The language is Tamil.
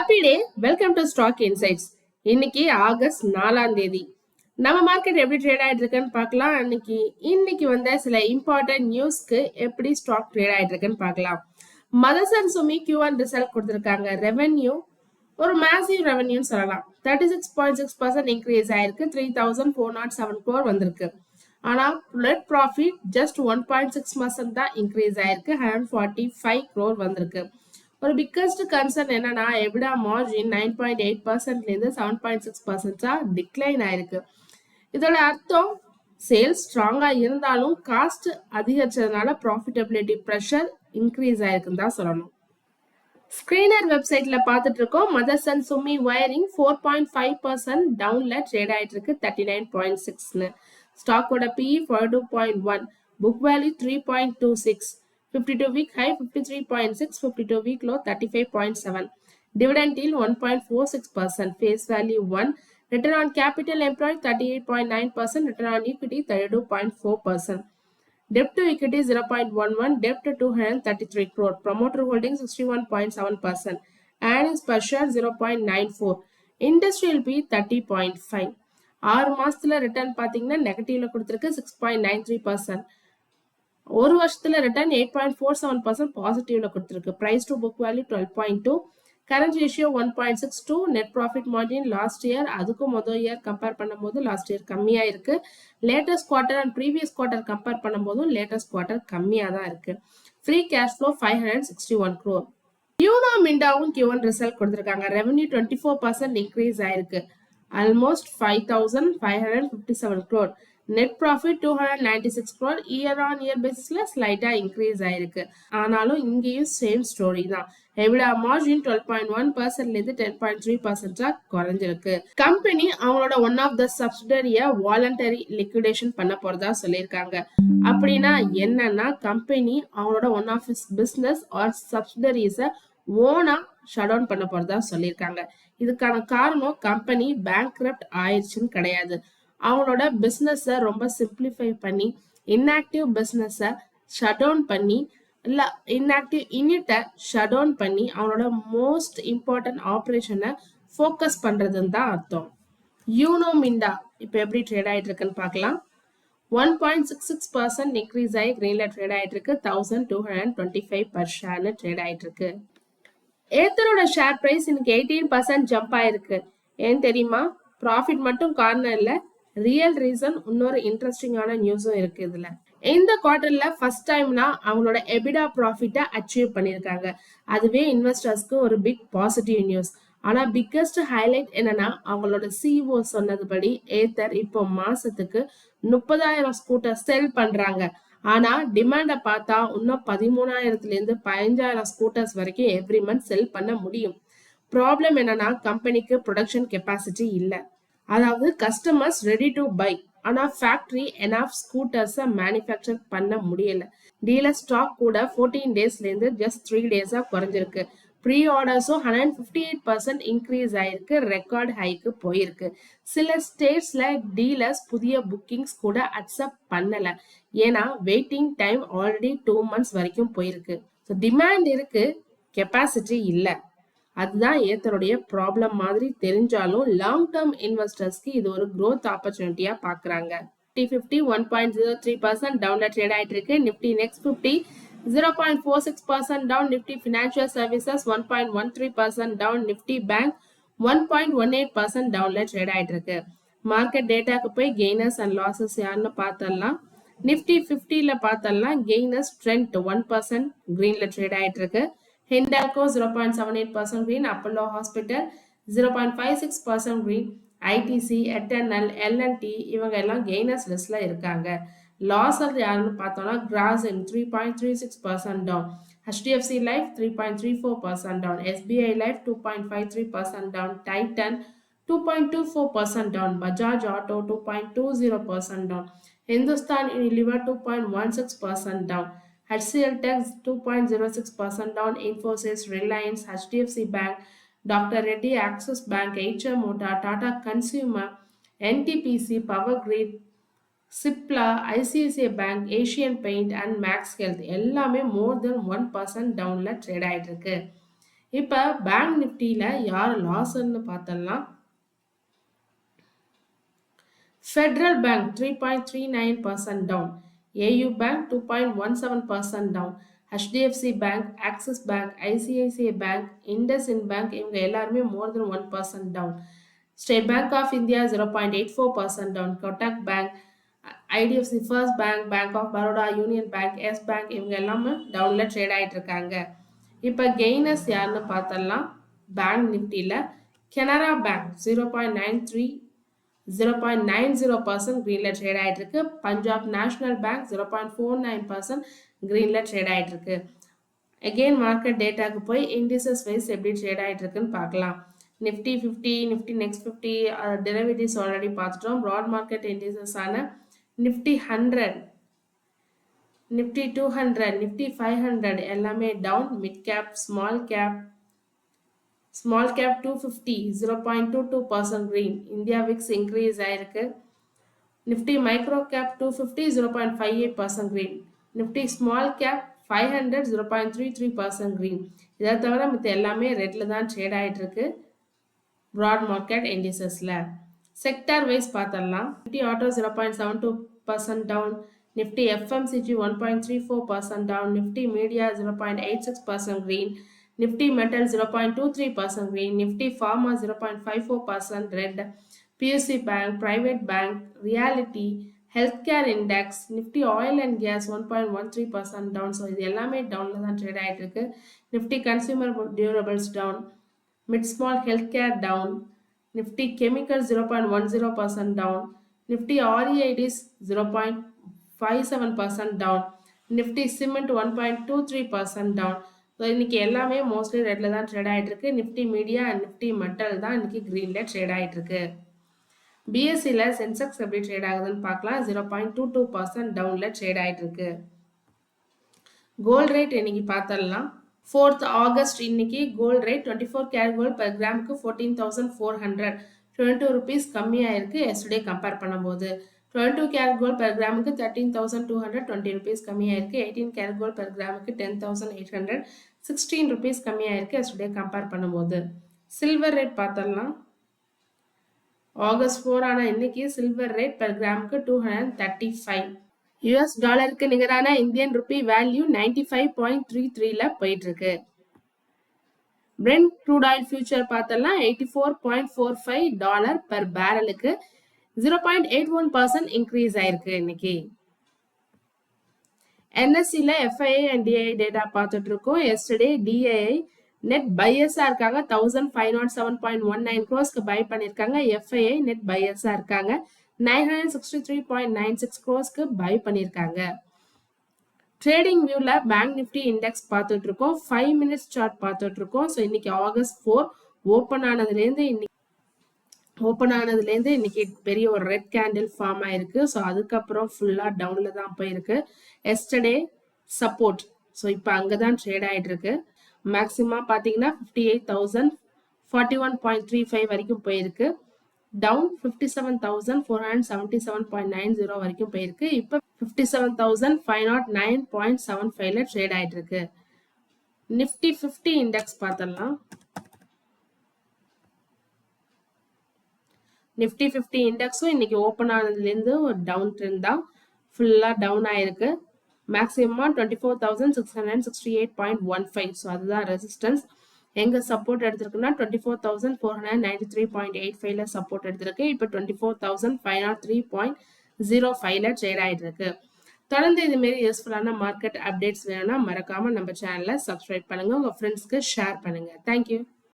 Happy day. Welcome to stock insights. இன்னைக்கு ஆகஸ்ட் 4ஆம் தேதி. நம்ம மார்க்கெட் எப்படி ட்ரேட் ஆயிட்டு இருக்குன்னு பார்க்கலாம். இன்னைக்கு வந்த சில இம்பார்ட்டன்ட் நியூஸ்க்கு எப்படி ஸ்டாக் ட்ரேட் ஆயிட்டு இருக்குன்னு பார்க்கலாம். மதர்சன் சுமி Q1 ரிசல்ட் கொடுத்திருக்காங்க. ரெவென்யூ ஒரு மேசிவ் ரெவென்யூன்னு சொல்லலாம். 36.6% இன்க்ரீஸ் ஆயிருக்கு. 3407 crore வந்திருக்கு. ஆனா நெட் ப்ராஃபிட் ஜஸ்ட் 1.6% தான் இன்க்ரீஸ் ஆயிருக்கு. 145 crore வந்திருக்கு. ஒரு பிக்கஸ்ட் கன்சர்ன் என்னன்னா எபிடா மார்ஜின் 9.8% இருந்து 7.6% டிக்ளைன் ஆயிருக்கு. இதோட அர்த்தம் சேல்ஸ் ஸ்ட்ராங்கா இருந்தாலும் காஸ்ட் அதிகரிச்சதுனால ப்ராஃபிட்டபிலிட்டி ப்ரெஷர் இன்க்ரீஸ் ஆயிருக்குன்னு தான் சொல்லணும். ஸ்கிரீனர் வெப்சைட்ல பார்த்துட்டு இருக்கோம். மதர்சன் சுமி வயரிங் 4.5% டவுன்ல ட்ரேட் ஆயிட்டு இருக்கு. 39.6. ஸ்டாக்கோட PE 42.1, book value 3.26, 52 week high 53.6, 52 week low 35.7, dividend yield 1.46%, face value 1, return on capital employed 38.9%, return on equity 32.4%, debt to equity 0.11, debt to 233 crore, promoter holding 61.7%, earnings per share 0.94, industrial P 30.5. 6 மாசத்துல ரிட்டர்ன் பாத்தீங்கன்னா நெகட்டிவ்ல கொடுத்திருக்கு 6.93%. ஒரு வருஷத்துல ரிட்டர்ன் 8.47% பாசிட்டிவ்ல கொடுத்திருக்கு. Price to book value 12.2, ratio ரேஷியோ 1.62, net profit margin last year அதுக்கும் முதல் இயர் கம்பேர் பண்ணும்போது லாஸ்ட் இயர் கம்மியா இருக்கு. Latest quarter and previous quarter compare பண்ணும்போதும் லேட்டஸ்ட் குவார்டர் கம்மியா தான் இருக்கு. Free cash flow 561 crore. Uno மிண்டாவும் Q1 ரிசல்ட் கொடுத்திருக்காங்க. ரெவென்யூ 24% இன்க்ரீஸ் ஆயிருக்கு. Almost 5557 crore. Net profit 296 crore. Year on year பேசிஸ்ல ஸ்லைட்டா இன்க்ரீஸ் ஆயிருக்கு. ஆனாலும் இங்கேயும் சேம் ஸ்டோரி தான். எபிடா மார்ஜின் 12.1% இருந்து 10.3% குறைஞ்சிருக்கு. கம்பெனி அவங்களோட ஒன் ஆஃப் த சப்சிடரிய வாலண்டரி லிக்விடேஷன் பண்ண போறதா சொல்லியிருக்காங்க. அப்படின்னா என்னன்னா கம்பெனி அவங்களோட one of is business or சப்சிடரிஸ ஓனா ஷட் டவுன் பண்ண போறதா சொல்லியிருக்காங்க. இதுக்கான காரணம் கம்பெனி பேங்க்ரப்ட் ஆயிடுச்சுன்னு கிடையாது. அவங்களோட பிசினஸ ரொம்ப சிம்பிளிஃபை பண்ணி இன்ஆக்டிவ் பிசினஸ ஷட் டவுன் பண்ணி இல்ல இன்ஆக்டிவ் யூனிட்டை ஷட் டவுன் பண்ணி அவங்களோட மோஸ்ட் இம்பார்ட்டன்ட் ஆப்ரேஷனை ஃபோக்கஸ் பண்றதுன்னு தான் அர்த்தம். யூனோ மிண்டா இப்போ எப்படி ட்ரேட் ஆயிட்டு இருக்குன்னு பார்க்கலாம். 1.66% இன்க்ரீஸ் ஆகி கிரீன்ல ட்ரேட் ஆயிட்டு இருக்கு. 1225 per ஷேர்னு ட்ரேட் ஆயிட்டு இருக்கு. ஏத்தரோட ஷேர் பிரைஸ் இன்னைக்கு 18% ஜம்ப் ஆயிருக்கு. ஏன் தெரியுமா? ப்ராஃபிட் மட்டும் காரணம் இல்ல, ரியல் ரீசன் இன்னொரு இன்ட்ரெஸ்டிங்கான நியூஸும் இருக்கு இதுல. இந்த குவார்டர்ல ஃபர்ஸ்ட் டைம்னா அவங்களோட எபிடா ப்ராஃபிட்டை அச்சீவ் பண்ணிருக்காங்க. அதுவே இன்வெஸ்டர்ஸ்க்கு ஒரு பிக் பாசிட்டிவ் நியூஸ். ஆனா பிக்கஸ்ட் ஹைலைட் என்னன்னா அவங்களோட CEO சொன்னதுபடி ஏத்தர் இப்போ மாசத்துக்கு 30,000 ஸ்கூட்டர் செல் பண்றாங்க. ஆனா டிமாண்ட பார்த்தா இன்னும் 13,000 இருந்து 15,000 ஸ்கூட்டர்ஸ் வரைக்கும் எவ்ரி மந்த் செல் பண்ண முடியும். ப்ராப்ளம் என்னன்னா கம்பெனிக்கு ப்ரொடக்ஷன் கெப்பாசிட்டி இல்ல. அதாவது கஸ்டமர்ஸ் ரெடி டு பை, ஆனா ஃபேக்டரி எனாஃப் ஸ்கூட்டர்ஸை மேனுஃபேக்சர் பண்ண முடியல. டீலர் ஸ்டாக் கூட 14 டேஸ்ல இருந்து ஜஸ்ட் 3 டேஸா குறைஞ்சிருக்கு. ப்ரீ ஆர்டர்ஸும் 158% இன்க்ரீஸ் ஆயிருக்கு. ரெக்கார்ட் ஹைக்கு போயிருக்கு. சில ஸ்டேட்ஸ்ல டீலர்ஸ் புதிய புக்கிங்ஸ் கூட அக்செப்ட் பண்ணல. ஏன்னா வெயிட்டிங் டைம் ஆல்ரெடி 2 months வரைக்கும் போயிருக்கு. டிமாண்ட் இருக்கு, கெப்பாசிட்டி இல்ல. அதுதான் ஏத்தருடைய ப்ராப்ளம் மாதிரி தெரிஞ்சாலும் லாங் டேர்ம் இன்வெஸ்டர்ஸ்க்கு இது ஒரு growth ஆப்பர்ச்சுனிட்டியா பாக்குறாங்க. Nifty 50 1.03% டவுன்ல ட்ரேட் ஆயிட்டு இருக்கு. Nifty next 50 0.46% down. Nifty financial services 1.13% down. Nifty bank 1.18% டவுன்ல ட்ரேட் ஆயிட்டு இருக்கு. மார்க்கெட் டேட்டாக்கு போய் கெய்னர்ஸ் அண்ட் லாசஸ் யாருன்னு பார்த்தலாம். நிப்டி 50ல பார்த்தலாம் கெய்னர்ஸ் ட்ரெண்ட் 1% கிரீன்ல ட்ரேட் ஆயிட்டு இருக்கு. Hindalco 0.78% green, Apollo Hospital 0.56% green, ITC, Eternal, L&T இவங்க எல்லாம் கெய்னர்ஸ் லிஸ்ட்ல இருக்காங்க. லாஸர் யாருன்னு பார்த்தோம்னா Grasim 3.36% down, HDFC Life 3.34% down, SBI Life 2.53% down, Titan 2.24% down, Bajaj Auto 2.20% down, Hindustan Unilever 2.16% down, HCL Tech 2.06% down, Infosys, Reliance, HDFC Bank, Dr. Reddy, Axis Bank, HR Motor, Tata Consumer, NTPC, Power Grid, Cipla, ICICI Bank, Asian Paint and Max Health எல்லாமே more than 1% downல ட்ரேட் ஆயிட்டு இருக்கு. இப்ப பேங்க் நிஃப்டியில யார் லாஸ்ன்னு பார்த்தலாம். Federal Bank 3.39% down, AU Bank 2.17% down, HDFC Bank, Axis Bank, ICICI Bank, IndusInd Bank இவங்க எல்லாருமே more than 1% down. State Bank of India 0.84% down, Kotak Bank, IDFC First Bank, Bank of Baroda, Union Bank, Yes Bank இவங்க எல்லாமே டவுன்ல ட்ரேட் ஆயிட்டு இருக்காங்க. இப்போ கெய்னர்ஸ் யாருன்னு பார்த்தலாம். பேங்க் நிஃப்டியில் கனரா பேங்க் 0.90% greenல ட்ரேட் ஆயிட்டு இருக்கு. பஞ்சாப் நேஷனல் பேங்க் 0.49% greenல ட்ரேட் ஆயிட்டு இருக்கு. அகெயின் மார்க்கெட் டேட்டாக்கு போய் இண்டிசஸ் வைஸ் எப்படி ட்ரேட் ஆயிட்டு இருக்குன்னு பார்க்கலாம். Nifty 50, Nifty next 50 derivatives already பார்த்துட்டோம். ப்ராட் மார்க்கெட் இண்டிசஸ் ஆன நிஃப்டி 100, நிஃப்டி 200, நிஃப்டி 500 எல்லாமே down. Mid cap, small cap 250 0.22% green. India VIX increase ஆயிருக்கு. Nifty micro cap 250 0.58% green. Nifty small cap 500 0.33% green. இதை தவிர மற்ற எல்லாமே ரெட்ல தான் ட்ரேட் ஆயிட்டு இருக்கு ப்ராட் மார்க்கெட் இண்டிசஸ்ல. செக்டார் வைஸ் பார்த்தரலாம். Nifty auto 0.72% down, Nifty FMCG 1.34% down, Nifty media 0.86% green, Nifty metal 0.23% green, Nifty pharma 0.54% red, PSU bank, private bank, reality, health care index, Nifty oil and gas 1.13% down. So இது எல்லாமே டவுன்ல தான் ட்ரேட் ஆயிட்டு இருக்கு. Nifty consumer durables down, mid small health care down, Nifty chemical 0.10% down, Nifty REIDs 0.57% down, Nifty cement 1.23% down. So இன்னைக்கு எல்லாமே மோஸ்ட்லி ரெட்ல தான் ட்ரேட் ஆயிட்டு இருக்கு. Nifty media and Nifty metal தான் இன்னைக்கு கிரீன்ல ட்ரேட் ஆயிட்டு இருக்கு. பிஎஸ்சியில் சென்செக்ஸ் எப்படி ட்ரேட் ஆகுதுன்னு பார்க்கலாம். 0.22% டவுன்ல ட்ரேட் ஆயிட்டு இருக்கு. கோல்ட் ரேட் இன்னைக்கு பார்த்தரலாம். 4th August இன்னைக்கு gold rate 24 carat gold per கிராமுக்கு 14,400, 22 rupees கம்மியாக இருக்கு எஸ்டர்டே கம்பேர் பண்ணும்போது. 22 கேரட் கோல்ட் per கிராமுக்கு 13,200, 20 rupees கம்மியாக இருக்கு. 18 கேரட் கோல்ட் per கிராமுக்கு 10,800, 16 rupees கம்மியாக இருக்கு எஸ்டர்டே கம்பேர் பண்ணும்போது. சில்வர் ரேட் பார்த்தரலாம். August 4 ஆன இன்னைக்கு சில்வர் ரேட் per கிராமுக்கு 235. யுஎஸ் டாலருக்கு நிகரான இந்தியன் ருபி வேல்யூ 95.33ல போயிட்டு இருக்கு. Brent crude oil future பார்த்தலாம். $84.45 per பேரலுக்கு 0.81% இன்க்ரீஸ் ஆயிருக்கு இன்னைக்கு. NSEல FII and DII டேட்டா பார்த்துட்டு இருக்கோம். எஸ்டர்டே DII நெட் பையர்ஸா இருக்காங்க. 1,507.19 crores பை பண்ணிருக்காங்க. FII நெட் பையர்ஸா இருக்காங்க. 963.96 crores பை பண்ணிருக்காங்க. ட்ரேடிங் வியூல பேங்க் நிஃப்டி இண்டெக்ஸ் பார்த்துட்டு இருக்கோம். 5 minutes சார்ட் பார்த்துட்டு இருக்கோம். ஸோ இன்னைக்கு August 4 ஓப்பன் ஆனதுலேருந்து இன்னைக்கு பெரிய ஒரு ரெட் கேண்டில் ஃபார்ம் ஆயிருக்கு. ஸோ அதுக்கப்புறம் ஃபுல்லா டவுன்ல தான் போயிருக்கு. Yesterday support. ஸோ இப்போ அங்கதான் ட்ரேட் ஆயிட்டு இருக்கு. மேக்சிமம் பார்த்தீங்கன்னா 58,041.35 வரைக்கும் போயிருக்கு. டவுன் 57,477.90 வரைக்கும் போயிருக்கு. இப்போ 57,509.75ல ட்ரேட் ஆயிட்டு இருக்கு. நிஃப்டி 50 இண்டெக்ஸ் பார்த்தலாம். நிஃப்டி 50 இண்டெக்ஸும் இன்னைக்கு ஓப்பன் ஆனதுலேருந்து ஒரு டவுன் ட்ரெண்ட் தான். ஃபுல்லா டவுன் ஆயிருக்கு. மேக்ஸிமம் 24,668.15. ஸோ அதுதான் ரெசிஸ்டன்ஸ். எங்க சப்போர்ட் எடுத்திருக்குன்னா 24,493.85ல சப்போர்ட் எடுத்திருக்கு. இப்போ 24,503.05ல ட்ரேட் ஆயிட்டு இருக்கு. தொடர்ந்து இது மாதிரி யூஸ்ஃபுல்லான மார்க்கெட் அப்டேட்ஸ் வேணும்னா மறக்காம நம்ம சேனலை சப்ஸ்கிரைப் பண்ணுங்க. உங்க ஃப்ரெண்ட்ஸ்க்கு ஷேர் பண்ணுங்க. தேங்க்யூ.